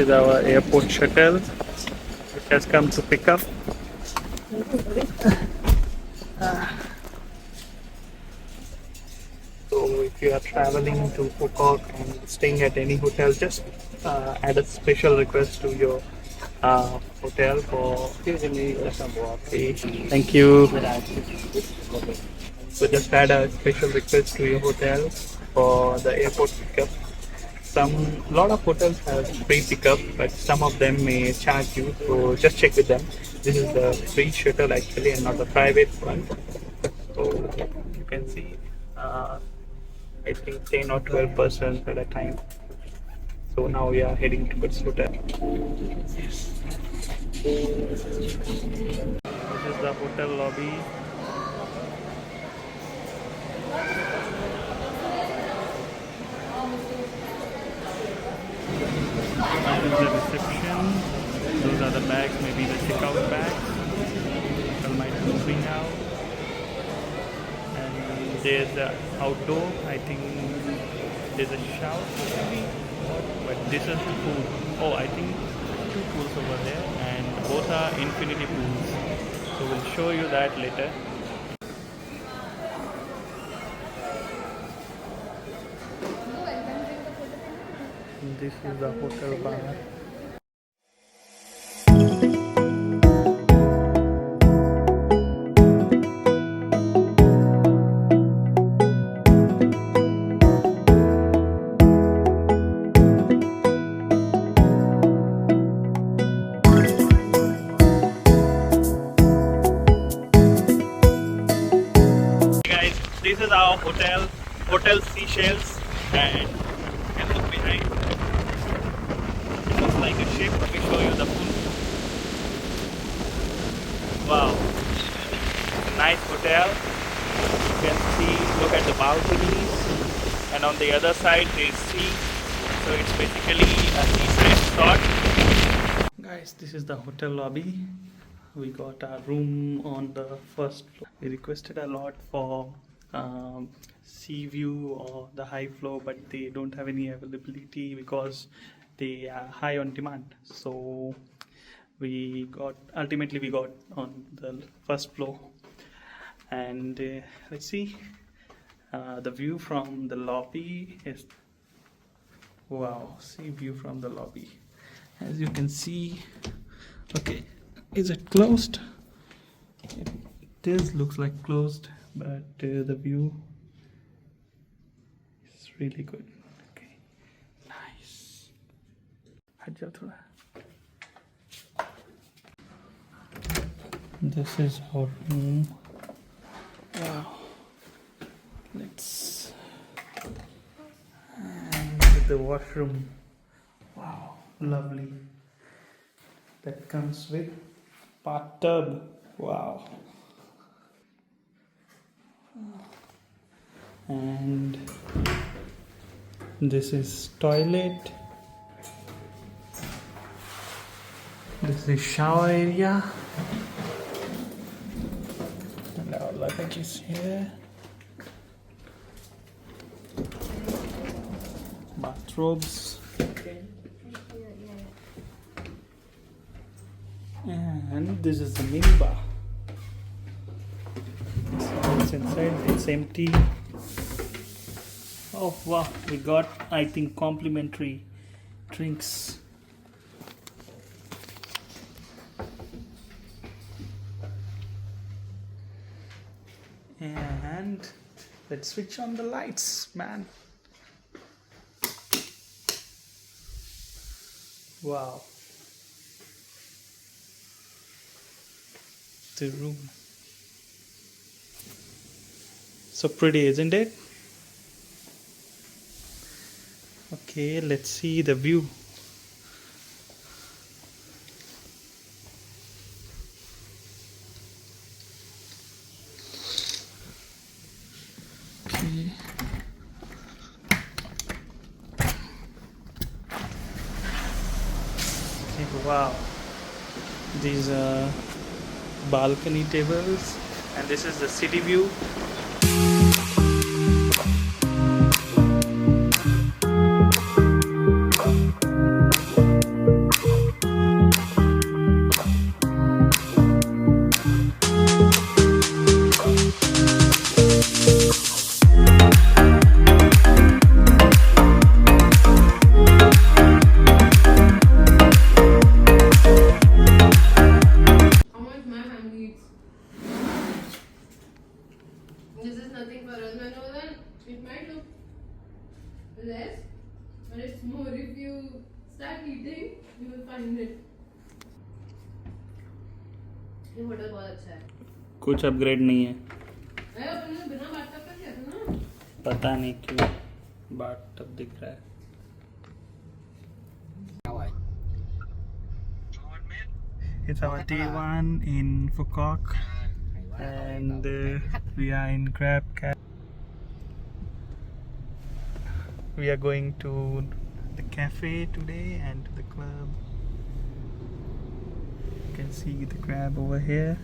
This is our airport shuttle, which has come to pick up. So if you are traveling to Phu Quoc and staying at any hotel, just add a special request to your hotel for. Okay, thank you. So just add a special request to your hotel for the airport pickup. Lot of hotels have free pickup, but some of them may charge you. So just check with them. This is the free shuttle actually, and not the private one. So you can see, I think 10 or 12 persons at a time. So now we are heading towards hotel. Yes. This is the hotel lobby. This is the reception. Those are the bags, maybe the checkout bags. People might be moving out. And there's the outdoor. I think there's a shower maybe. But this is the pool. Oh, I think 2 pools over there, and both are infinity pools. So we'll show you that later. This is the hotel bar. Hey guys, this is our hotel Seashells, and you can look behind. Like a ship. Let me show you the pool. Wow, nice hotel. You can see, look at the balconies, and on the other side there's sea. So it's basically a seaside resort. Guys, this is the hotel lobby. We got our room on the first floor. We requested a lot for sea view or the high floor, but they don't have any availability because they are high on demand. So ultimately we got on the first floor, and let's see, the view from the lobby is wow. See view from the lobby, as you can see. Okay, is it closed? It looks like closed, but the view is really good. This is our room. Wow. Let's and the washroom. Wow, lovely. That comes with bathtub. Wow. And this is toilet. This is shower area. And our luggage is here. Bathrobes. And this is the minibar. So it's inside, it's empty. Oh wow, we got, I think, complimentary drinks. And let's switch on the lights, man. Wow. The room. So pretty, isn't it? Okay, let's see the view. Okay. Wow. These are balcony tables, and this is the city view. This is nothing for us. I know that it might look less, but it's more. If you start eating, you will find it. ये hotel बहुत अच्छा है. कुछ upgrade नहीं है. अरे अपन ने बिना bathtub का किया था ना. पता नहीं क्यों bathtub दिख रहा है. It's our day one in Phu Quoc, and we are in Grab Cab. We are going to the cafe today and to the club. You can see the Grab over here.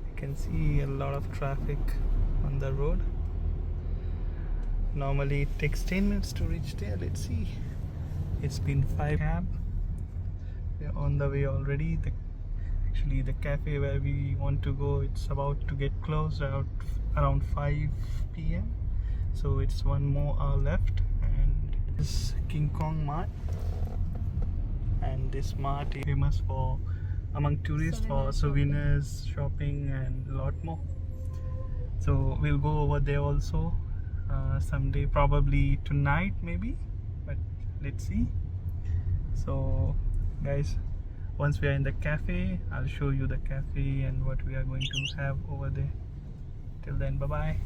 You can see a lot of traffic on the road. Normally it takes 10 minutes to reach there. Let's see. It's been 5 cab. We are on the way already. Actually the cafe where we want to go, it's about to get closed around 5 p.m. So it's one more hour left. And this King Kong Mart. And this mart is famous for among tourists for souvenirs, shopping and a lot more. So we'll go over there also someday, probably tonight maybe, but let's see. So guys, once we are in the cafe, I'll show you the cafe and what we are going to have over there. Till then, bye bye.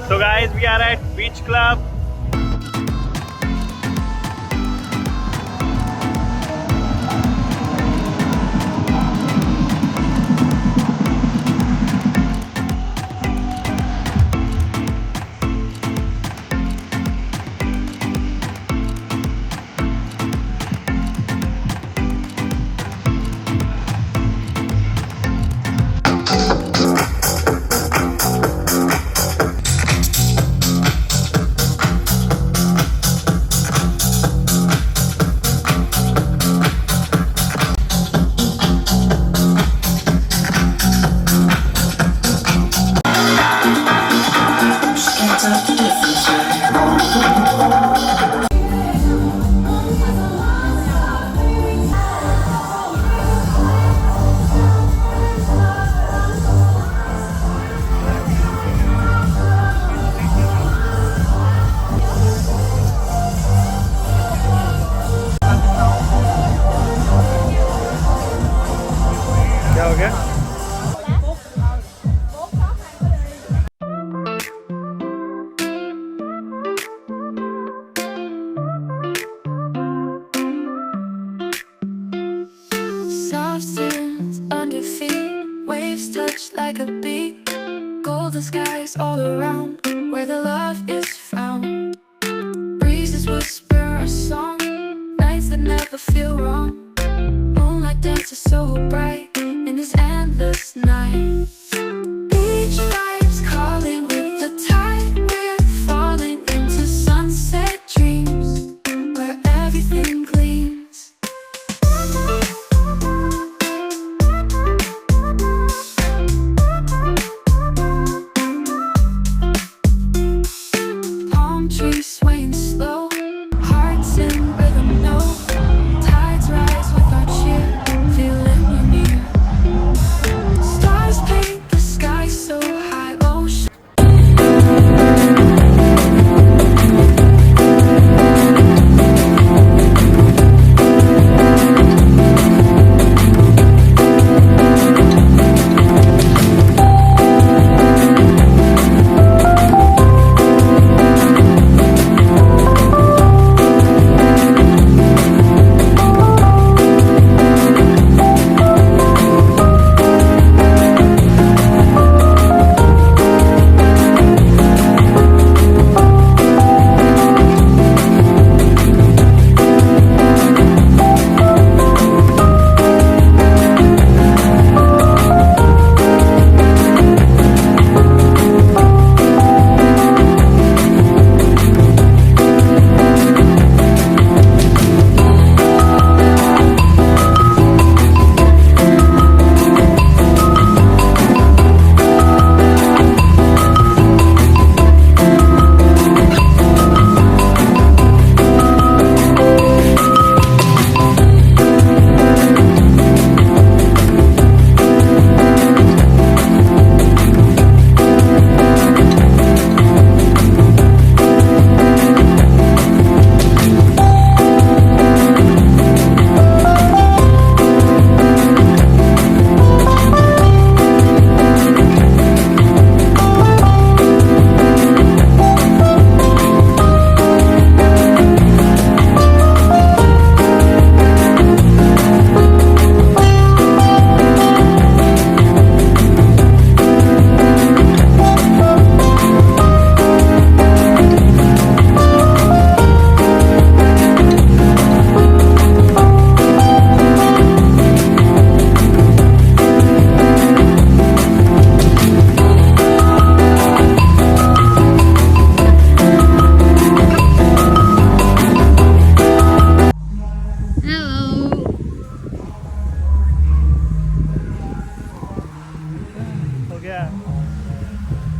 So guys, we are at Beach Club. क्या हो गया? Soft sands under feet, waves touch like a beat. Golden skies all around, where the love is found. Breezes whisper a song, nights that never feel wrong. Moonlight dances so bright in this endless night. Beach vibes calling with the tide, we're falling into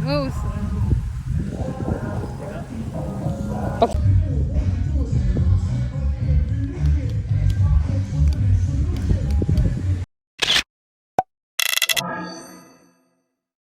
Oh,